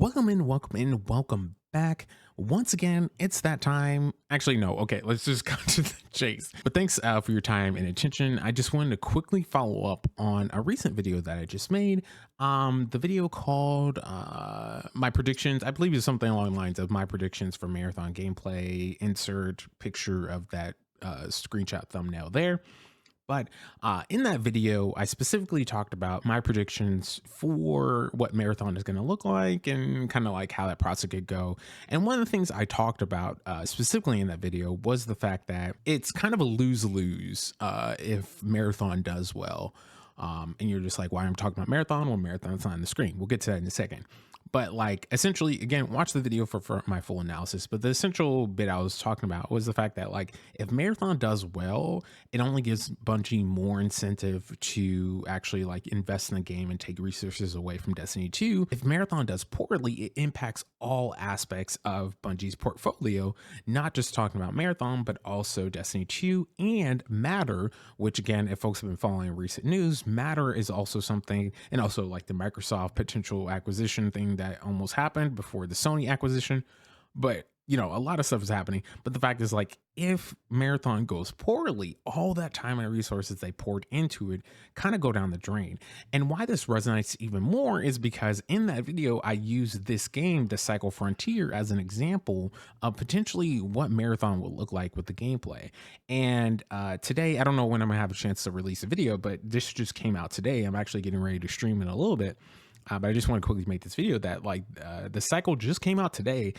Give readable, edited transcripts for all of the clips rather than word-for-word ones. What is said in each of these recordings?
welcome in, welcome back. Once again, it's that time. Actually, no, okay, let's just cut to the chase. But thanks for your time and attention. I just wanted to quickly follow up on a recent video that I just made. The video called My Predictions. I believe it's something along the lines of my predictions for marathon gameplay. Insert picture of that screenshot thumbnail there. But in that video, I specifically talked about my predictions for what marathon is going to look like and kind of like how that process could go. And one of the things I talked about specifically in that video was the fact that it's kind of a lose-lose if marathon does well. And you're just like, why I'm talking about marathon? Well, marathon's not on the screen. We'll get to that in a second. But like, essentially, again, watch the video for my full analysis. But the essential bit I was talking about was the fact that like, if marathon does well, it only gives Bungie more incentive to actually like invest in the game and take resources away from Destiny 2. If marathon does poorly, it impacts all aspects of Bungie's portfolio, not just talking about marathon, but also Destiny 2 and Matter, which again, if folks have been following recent news, Matter is also something, and also like the Microsoft potential acquisition thing that almost happened before the Sony acquisition. But you know, a lot of stuff is happening. But the fact is, like, if marathon goes poorly, all that time and resources they poured into it kind of go down the drain. And why this resonates even more is because in that video, I used this game, the Cycle Frontier, as an example of potentially what marathon will look like with the gameplay. And today, I don't know when I'm gonna have a chance to release a video, but this just came out today. I'm actually getting ready to stream in a little bit. But I just want to quickly make this video that like the cycle just came out today.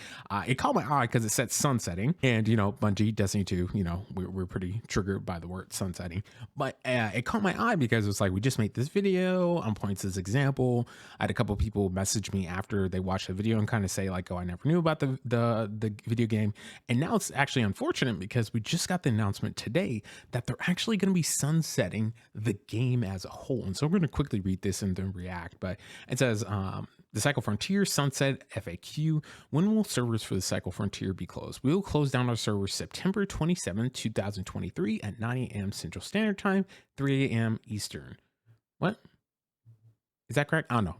It caught my eye because it said sunsetting, and you know, Bungie, Destiny 2, you know, we're pretty triggered by the word sunsetting. But it caught my eye because it's like, we just made this video. I'm pointing to this example. I had a couple of people message me after they watched the video and kind of say like, oh, I never knew about the video game. And now it's actually unfortunate because we just got the announcement today that they're actually going to be sunsetting the game as a whole. And so we're going to quickly read this and then react. But it says, the Cycle Frontier sunset FAQ. When will servers for the Cycle Frontier be closed? We will close down our servers September 27, 2023 at 9 a.m. Central Standard Time, 3 a.m. Eastern. What? Is that correct? I don't know.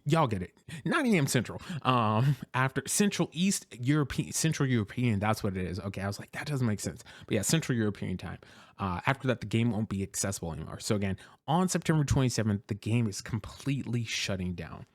Y'all get it. 9 a.m. Central. After Central European, that's what it is. Okay, I was like, that doesn't make sense. But yeah, Central European time. After that, the game won't be accessible anymore. So again, on September 27th, the game is completely shutting down.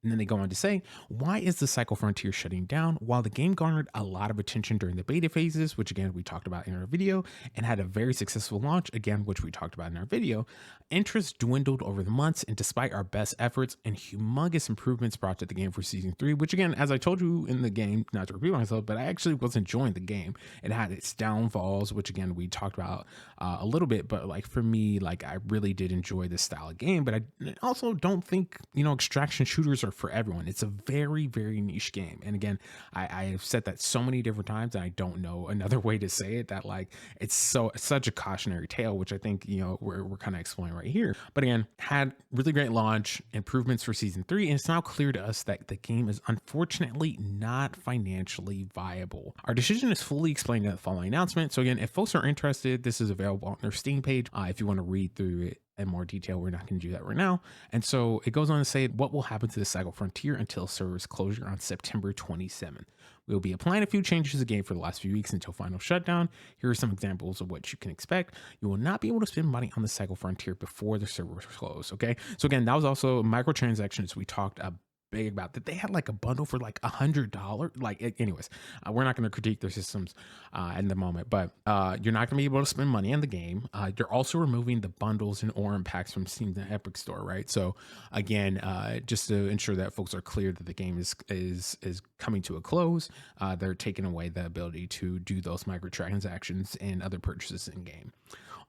And then they go on to say, why is the Cycle Frontier shutting down? While the game garnered a lot of attention during the beta phases, which again, we talked about in our video, and had a very successful launch, again, which we talked about in our video, interest dwindled over the months, and despite our best efforts and humongous improvements brought to the game for Season 3, which again, as I told you in the game, not to repeat myself, but I actually was enjoying the game. It had its downfalls, which again, we talked about a little bit, but like for me, like I really did enjoy this style of game, but I also don't think, you know, extraction shooters are for everyone. It's a very, very niche game. And again, I have said that so many different times, and I don't know another way to say it, that like it's such a cautionary tale, which I think, you know, we're kind of exploring right here. But again, had really great launch, improvements for Season 3, and it's now clear to us that the game is unfortunately not financially viable. Our decision is fully explained in the following announcement. So again, if folks are interested, this is available on their Steam page. If you want to read through it in more detail, we're not going to do that right now. And so it goes on to say what will happen to the Cycle Frontier until servers closure on September 27th. We'll be applying a few changes to the game for the last few weeks until final shutdown. Here are some examples of what you can expect. You will not be able to spend money on the Cycle Frontier before the servers close. Okay. So again, that was also microtransactions we talked about big about that. They had like a bundle for like $100. Like, anyways, we're not going to critique their systems in the moment, but you're not going to be able to spend money on the game. You're also removing the bundles and orange packs from Steam and Epic Store, right? So again, just to ensure that folks are clear that the game is coming to a close, they're taking away the ability to do those microtransactions and other purchases in game.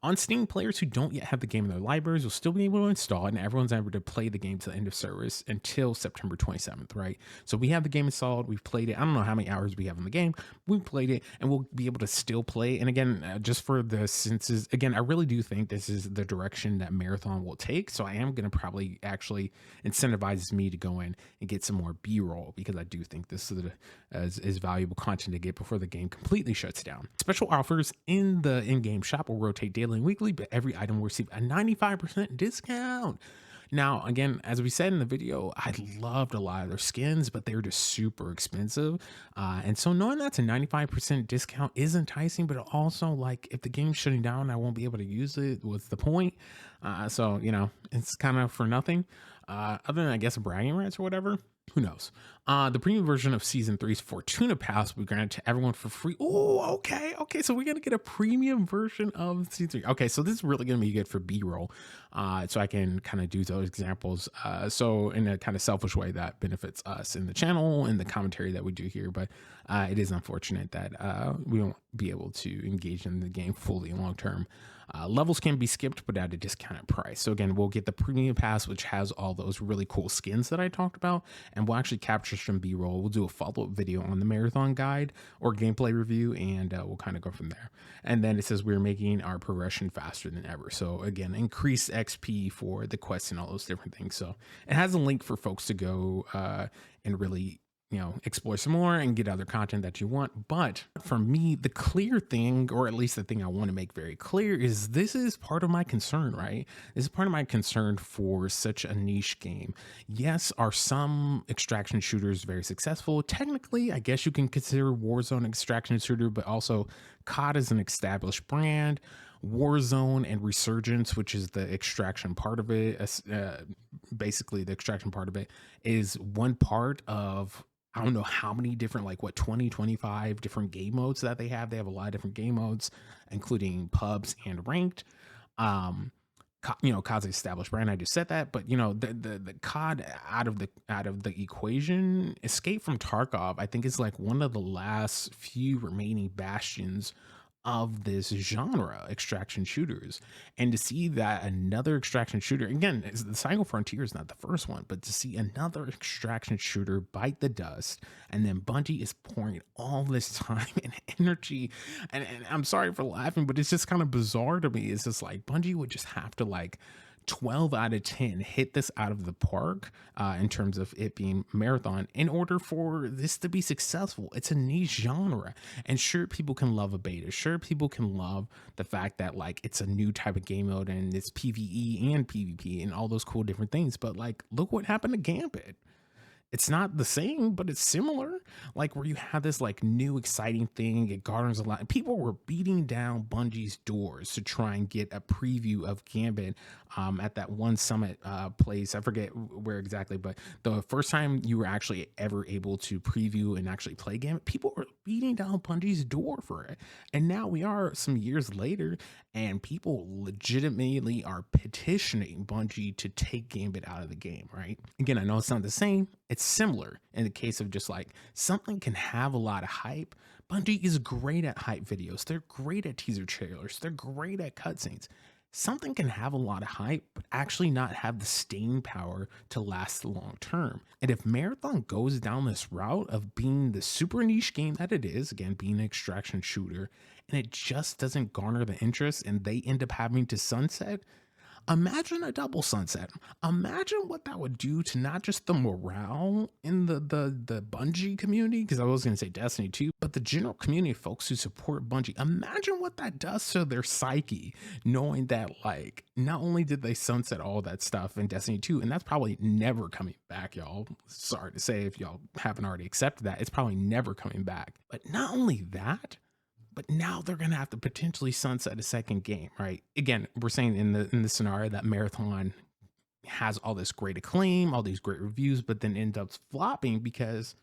On Steam, players who don't yet have the game in their libraries will still be able to install it, and everyone's able to play the game to the end of service until September 27th, right? So we have the game installed, we've played it. I don't know how many hours we have in the game. We played it, and we'll be able to still play. And again, just for the senses, again, I really do think this is the direction that Marathon will take. So I am going to probably actually incentivize me to go in and get some more B-roll, because I do think this is valuable content to get before the game completely shuts down. Special offers in the in-game shop will rotate daily and weekly, but every item will receive a 95% discount. Now, again, as we said in the video, I loved a lot of their skins, but they were just super expensive. And so knowing that's a 95% discount is enticing, but also like if the game's shutting down, I won't be able to use it. What's the point? So, it's kind of for nothing. Other than I guess bragging rights or whatever. Who knows? The premium version of season 3's Fortuna Pass will be granted to everyone for free. Oh, okay. Okay. So we're going to get a premium version of season 3. Okay. So this is really going to be good for B-roll. So I can kind of do those examples. So in a kind of selfish way that benefits us in the channel and the commentary that we do here. But it is unfortunate that we won't be able to engage in the game fully long term. Levels can be skipped, but at a discounted price. So again, we'll get the premium pass, which has all those really cool skins that I talked about, and we'll actually capture some B-roll. We'll do a follow-up video on the marathon guide or gameplay review, and we'll kind of go from there. And then it says we're making our progression faster than ever. So again, increased XP for the quests and all those different things. So it has a link for folks to go and really explore some more and get other content that you want. But for me, the clear thing, or at least the thing I want to make very clear, is this is part of my concern, right? This is part of my concern for such a niche game. Yes, are some extraction shooters very successful? Technically, I guess you can consider Warzone extraction shooter, but also COD is an established brand. Warzone and Resurgence, which is the extraction part of it, basically the extraction part of it is one part of I don't know how many different, 20, 25 different game modes that they have. They have a lot of different game modes, including pubs and ranked. COD's an established brand. I just said that, but the COD out of the equation, Escape from Tarkov, I think is like one of the last few remaining bastions of this genre, extraction shooters. And to see that another extraction shooter, again, the Cycle Frontier is not the first one, but to see another extraction shooter bite the dust, and then Bungie is pouring all this time and energy, and I'm sorry for laughing, but it's just kind of bizarre to me. It's just like Bungie would just have to 12 out of 10 hit this out of the park in terms of it being marathon in order for this to be successful. It's a niche genre, and sure, people can love a beta. Sure, people can love the fact that it's a new type of game mode and it's PvE and PvP and all those cool different things. But look what happened to Gambit. It's not the same, but it's similar. Where you have this new exciting thing, it garners a lot. People were beating down Bungie's doors to try and get a preview of Gambit at that one summit place. I forget where exactly, but the first time you were actually ever able to preview and actually play Gambit, people were beating down Bungie's door for it. And now we are some years later, and people legitimately are petitioning Bungie to take Gambit out of the game, right? Again, I know it's not the same. It's similar in the case of just something can have a lot of hype. Bungie is great at hype videos. They're great at teaser trailers. They're great at cutscenes. Something can have a lot of hype, but actually not have the staying power to last the long term. And if Marathon goes down this route of being the super niche game that it is, again, being an extraction shooter, and it just doesn't garner the interest and they end up having to sunset, imagine a double sunset. Imagine what that would do to not just the morale in the Bungie community, because I was going to say Destiny 2, but the general community of folks who support Bungie. Imagine what that does to their psyche, knowing that not only did they sunset all that stuff in Destiny 2, and that's probably never coming back, y'all. Sorry to say if y'all haven't already accepted that, it's probably never coming back. But not only that, but now they're going to have to potentially sunset a second game, right? Again, we're saying in the scenario that Marathon has all this great acclaim, all these great reviews, but then ends up flopping because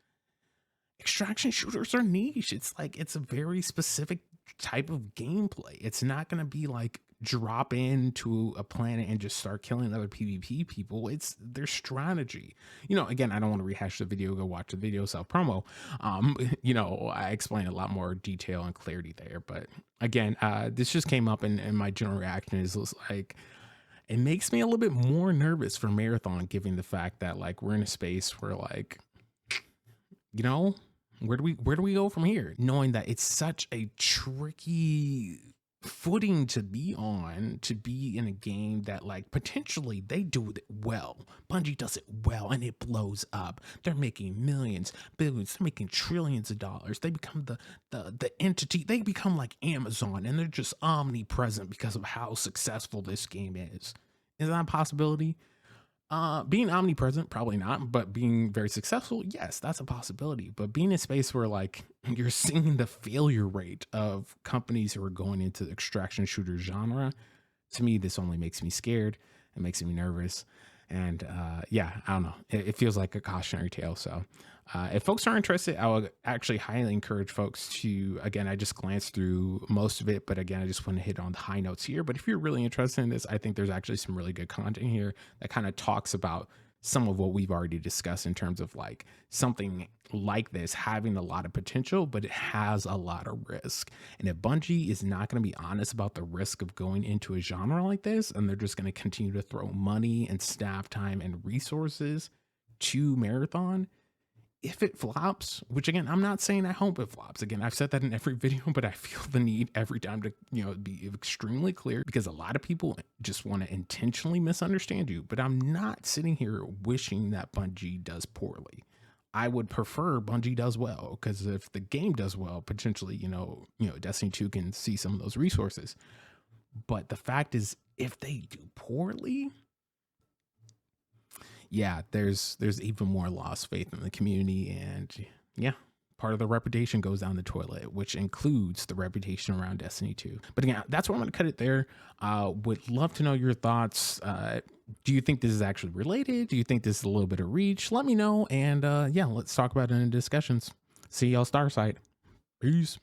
extraction shooters are niche. It's a very specific type of gameplay. It's not going to be drop into a planet and just start killing other PvP people. It's their strategy. Again, I don't want to rehash the video, go watch the video, self promo. I explain a lot more detail and clarity there, but again, this just came up and my general reaction is it makes me a little bit more nervous for Marathon, given the fact that we're in a space where where do we go from here, knowing that it's such a tricky footing to be on, to be in a game that potentially they do it well. Bungie does it well and it blows up. They're making millions, billions, they're making trillions of dollars. They become the entity, they become like Amazon, and they're just omnipresent because of how successful this game is. Is that a possibility? Being omnipresent, probably not, but being very successful, yes, that's a possibility. But being in a space where like you're seeing the failure rate of companies who are going into the extraction shooter genre, to me, this only makes me scared. It makes me nervous. And yeah, I don't know. It feels like a cautionary tale. So if folks are interested, I would actually highly encourage folks to, again, I just glanced through most of it, but again, I just want to hit on the high notes here. But if you're really interested in this, I think there's actually some really good content here that kind of talks about some of what we've already discussed in terms of like something like this having a lot of potential, but it has a lot of risk. And if Bungie is not going to be honest about the risk of going into a genre like this, and they're just going to continue to throw money and staff time and resources to Marathon, if it flops, which again, I'm not saying I hope it flops. Again, I've said that in every video, but I feel the need every time to, be extremely clear because a lot of people just want to intentionally misunderstand you. But I'm not sitting here wishing that Bungie does poorly. I would prefer Bungie does well because if the game does well, potentially, Destiny 2 can see some of those resources. But the fact is, if they do poorly, yeah, there's even more lost faith in the community, and yeah, part of the reputation goes down the toilet, which includes the reputation around Destiny 2. But again, that's where I'm going to cut it there. Would love to know your thoughts. Do you think this is actually related? Do you think this is a little bit of reach? Let me know, and yeah, let's talk about it in discussions. See y'all Starside. Peace.